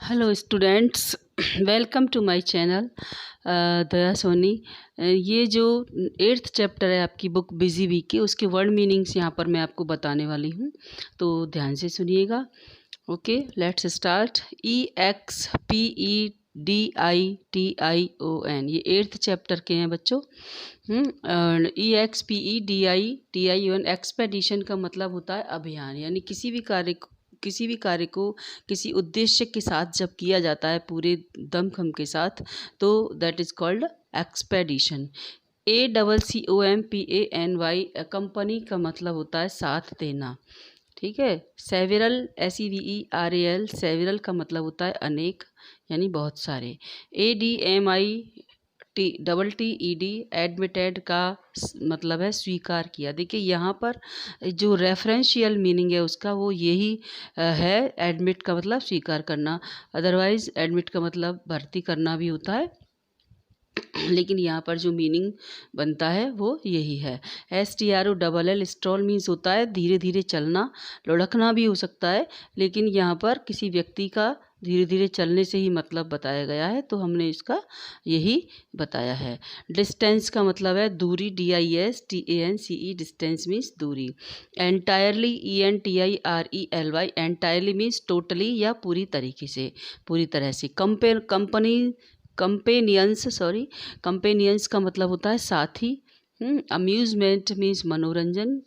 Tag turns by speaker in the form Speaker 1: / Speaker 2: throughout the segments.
Speaker 1: Hello students, welcome to my channel Daya Soni. ये जो 8th chapter है आपकी बुक बिजी वीक की, उसके वर्ड मीनिंग्स यहाँ पर मैं आपको बताने वाली हूँ, तो ध्यान से सुनिएगा। Okay, let's start. EXPEDITION, ये 8th चैप्टर के हैं बच्चों। EXPEDITION, एक्सपेडिशन का मतलब होता है अभियान, यानी किसी भी कार्य को किसी उद्देश्य के साथ जब किया जाता है पूरे दमखम के साथ, तो that is called expedition. ACCOMPANY, company का मतलब होता है साथ देना, ठीक है। सेवरल, SEVERAL, सेवरल का मतलब होता है अनेक, यानी बहुत सारे। ADMITTED, एडमिटेड का मतलब है स्वीकार किया। देखिए यहाँ पर जो रेफरेंशियल मीनिंग है उसका वो यही है। एडमिट का मतलब स्वीकार करना, अदरवाइज एडमिट का मतलब भर्ती करना भी होता है, लेकिन यहाँ पर जो मीनिंग बनता है वो यही है। STROLL, स्ट्रॉल मीन्स होता है धीरे धीरे चलना, लुढ़कना भी हो सकता है, लेकिन यहाँ पर किसी व्यक्ति का धीरे धीरे चलने से ही मतलब बताया गया है, तो हमने इसका यही बताया है। डिस्टेंस का मतलब है दूरी, DISTANCE, डिस्टेंस मीन्स दूरी। Entirely, ENTIRELY, entirely means totally या पूरी तरीके से, पूरी तरह से। कंपेनियंस का मतलब होता है साथी। अम्यूज़मेंट मीन्स मनोरंजन,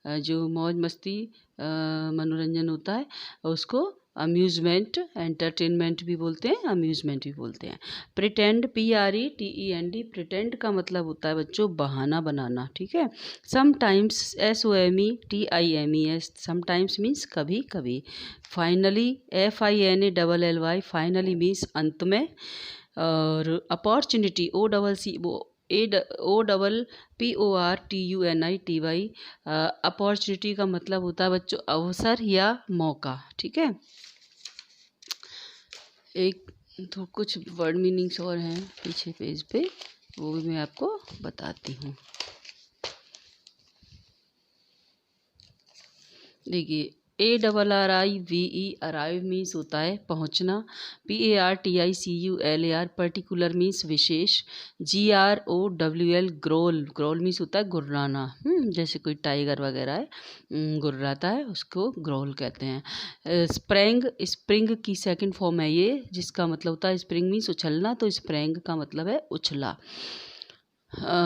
Speaker 1: जो मौज मस्ती मनोरंजन होता है उसको अम्यूज़मेंट, एंटरटेनमेंट भी बोलते हैं, अम्यूज़मेंट भी बोलते हैं। प्रिटेंड, PRETEND, प्रिटेंड का मतलब होता है बच्चों बहाना बनाना, ठीक है। समटाइम्स, SOMETIMES, समटाइम्स मीन्स कभी कभी। फाइनली, FINALLY, फाइनली मीन्स अंत में। और अपॉर्चुनिटी, OPPORTUNITY, अपॉर्चुनिटी का मतलब होता है बच्चों अवसर या मौका, ठीक है। एक तो कुछ वर्ड मीनिंग्स और हैं पीछे पेज पे, वो भी मैं आपको बताती हूँ। देखिए, ARRIVE, अराइव मीन्स होता है पहुँचना। PARTICULAR, पर्टिकुलर मीन्स विशेष। GROWL, ग्रोल, ग्रोल मीन्स होता है गुर्राना। जैसे कोई टाइगर वगैरह है, गुर्राता है, उसको ग्रोल कहते हैं। स्प्रिंग की सेकंड फॉर्म है ये, जिसका मतलब होता है स्प्रिंग मीन्स उछलना, तो स्प्रिंग का मतलब है उछला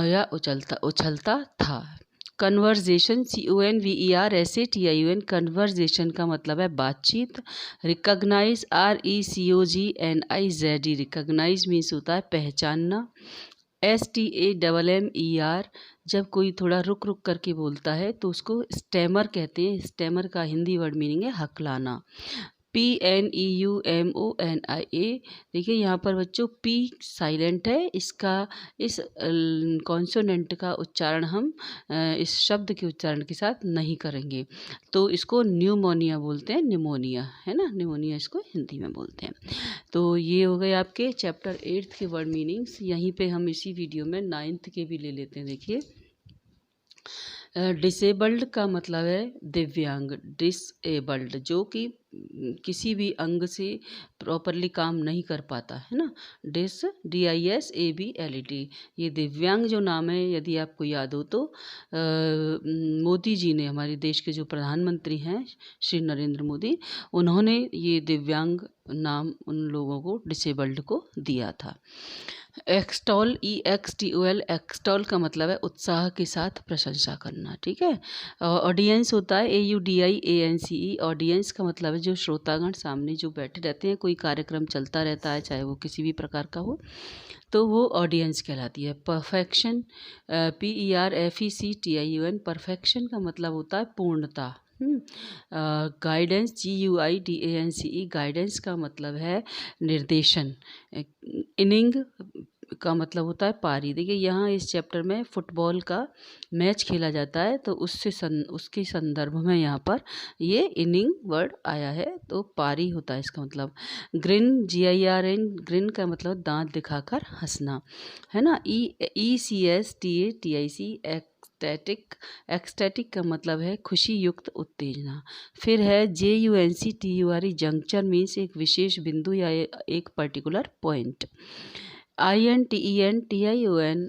Speaker 1: या उछलता था। कन्वर्जेशन, CONVERSATION, कन्वर्जेशन का मतलब है बातचीत। रिकग्नाइज, RECOGNIZ, रिकग्नाइज मीन्स होता है पहचानना। STAMMER, जब कोई थोड़ा रुक रुक करके बोलता है तो उसको स्टैमर कहते हैं। स्टैमर का हिंदी वर्ड मीनिंग है हकलाना। PNEUMONIA, देखिए यहाँ पर बच्चों P साइलेंट है, इस कॉन्सोनेंट का उच्चारण हम इस शब्द के उच्चारण के साथ नहीं करेंगे, तो इसको न्यूमोनिया बोलते हैं, निमोनिया है ना, निमोनिया इसको हिंदी में बोलते हैं। तो ये हो गए आपके चैप्टर 8th के वर्ड मीनिंग्स। यहीं पे हम इसी वीडियो में 9th के भी ले लेते हैं। देखिए, डिसेबल्ड का मतलब है दिव्यांग। डिसेबल्ड, जो कि किसी भी अंग से प्रॉपरली काम नहीं कर पाता है ना। DISABLED, ये दिव्यांग जो नाम है, यदि आपको याद हो तो मोदी जी ने, हमारे देश के जो प्रधानमंत्री हैं श्री नरेंद्र मोदी, उन्होंने ये दिव्यांग नाम उन लोगों को, डिसेबल्ड को दिया था। एक्सटॉल, EXTOL, एक्सटॉल का मतलब है उत्साह के साथ प्रशंसा करना, ठीक है। ऑडियंस होता है AUDIANCE, ऑडियंस का मतलब है जो श्रोतागण सामने जो बैठे रहते हैं, कोई कार्यक्रम चलता रहता है चाहे वो किसी भी प्रकार का हो, तो वो ऑडियंस कहलाती है। परफेक्शन, PERFECTION, परफेक्शन का मतलब होता है पूर्णता। गाइडेंस, GUIDANCE, गाइडेंस का मतलब है निर्देशन। इनिंग का मतलब होता है पारी। देखिए यहाँ इस चैप्टर में फुटबॉल का मैच खेला जाता है, तो उसके संदर्भ में यहाँ पर ये इनिंग वर्ड आया है, तो पारी होता है इसका मतलब। ग्रिन, GIRN, ग्रिन का मतलब दांत दिखाकर हंसना, है ना। ECSTATIC, एक्सटैटिक का मतलब है खुशी युक्त उत्तेजना। फिर है JUNCTURE, जंक्चर मीन्स एक विशेष बिंदु या एक particular point. INTENTIONS,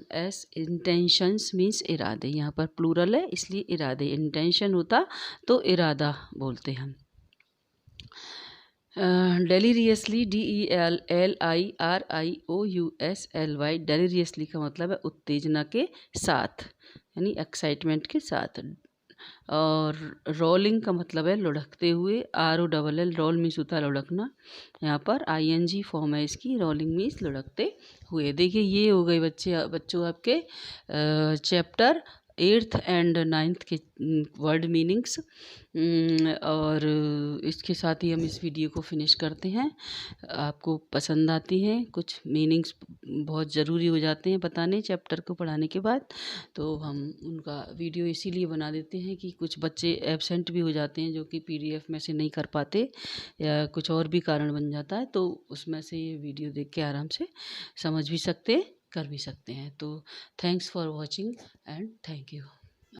Speaker 1: intentions means इरादे। यहाँ पर प्लूरल है इसलिए इरादे, इंटेंशन होता तो इरादा बोलते हैं। डेलीरियसली, DELLIRIOUSLY, डेलीरियसली का मतलब है उत्तेजना के साथ, यानी एक्साइटमेंट के साथ। और रोलिंग का मतलब है लुढ़कते हुए, ROLL, रोल मीन्स होता है लुढ़कना। यहाँ पर ING फॉर्म है इसकी, रोलिंग मीन्स लुढ़कते हुए। देखिए ये हो गई बच्चों आपके चैप्टर 8th एंड 9th के वर्ड मीनिंग्स। और इसके साथ ही हम इस वीडियो को फिनिश करते हैं। आपको पसंद आती हैं, कुछ मीनिंग्स बहुत ज़रूरी हो जाते हैं बताने चैप्टर को पढ़ाने के बाद, तो हम उनका वीडियो इसीलिए बना देते हैं कि कुछ बच्चे एब्सेंट भी हो जाते हैं जो कि PDF में से नहीं कर पाते या कुछ और भी कारण बन जाता है, तो उसमें से ये वीडियो देख के आराम से समझ भी सकते हैं, कर भी सकते हैं। तो thanks for watching and thank you.